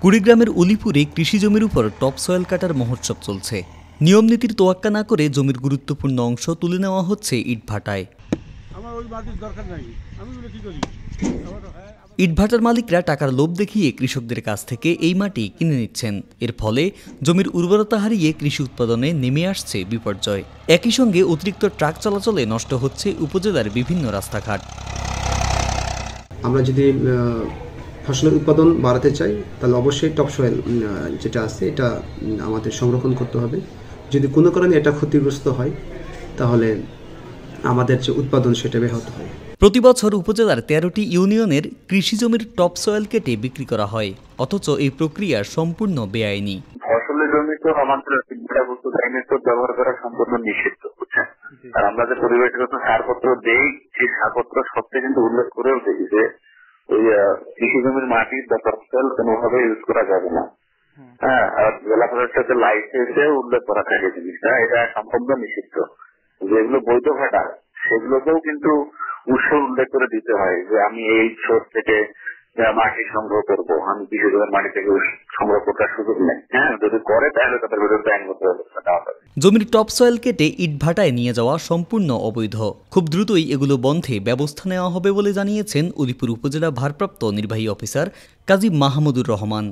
কুড়িগ্রামের উলিপুরে কৃষি জমির উপর টপ সয়েল কাটার মহোৎসব চলছে। নিয়ম নীতির তোয়াক্কা না করে জমির গুরুত্বপূর্ণ অংশ তুলে নেওয়া হচ্ছে ইটভাটায়। ইটভাটার মালিকরা টাকার লোভ দেখিয়ে কৃষকদের কাছ থেকে এই মাটি কিনে নিচ্ছেন। এর ফলে জমির উর্বরতা হারিয়ে কৃষি উৎপাদনে নেমে আসছে বিপর্যয়। একই সঙ্গে অতিরিক্ত ট্রাক চলাচলে নষ্ট হচ্ছে উপজেলার বিভিন্ন রাস্তাঘাট। আমরা যদি ফসলের উৎপাদন বাড়াতে চাই তাহলে অবশ্যই টপ সয়েল যেটা আছে এটা আমাদের সংরক্ষণ করতে হবে। যদি কোনো কারণে এটা ক্ষতিগ্রস্ত হয় তাহলে আমাদের যে উৎপাদন সেটা ব্যাহত হয়। প্রতি বছর উপজেলার 13টি ইউনিয়নের কৃষি জমির টপ সয়েল কেটে বিক্রি করা হয়, অথচ এই প্রক্রিয়া সম্পূর্ণ বেআইনি। ফসলের জমি তো আমাদের ব্যবহার করা সম্পূর্ণ নিষিদ্ধ, বুঝছেন। আর আমরা যে পরিবেশগত সারপত্র দেই সেই সারপত্র সত্যি কিন্তু উল্লেখ করেও দেখি যে ওই কৃষি জমির মাটি বা টপ সয়েল কোনোভাবে ইউজ করা যাবে না। হ্যাঁ, আর জেলা পরিষদের লাইসেন্সে উল্লেখ করা থাকে জিনিসটা, এটা সম্পূর্ণ নিষিদ্ধ। যেগুলো বৈধ ভাটা সেগুলোকেও কিন্তু উৎস উল্লেখ করে দিতে হয় যে আমি এই সোর্স থেকে মাটি সংগ্রহ করবো, আমি কৃষি জমির মাটি থেকে সংগ্রহ করার সুযোগ নেই। হ্যাঁ, যদি করে তাহলে তাদের বিরুদ্ধে আইনগত ব্যবস্থা নেওয়া হবে। জমির টপ সয়েল কেটে ইটভাটায় নিয়ে যাওয়া সম্পূর্ণ অবৈধ। খুব দ্রুতই এগুলো বন্ধে ব্যবস্থা নেওয়া হবে বলে জানিয়েছেন উলিপুর উপজেলা ভারপ্রাপ্ত নির্বাহী অফিসার কাজী মাহমুদুর রহমান।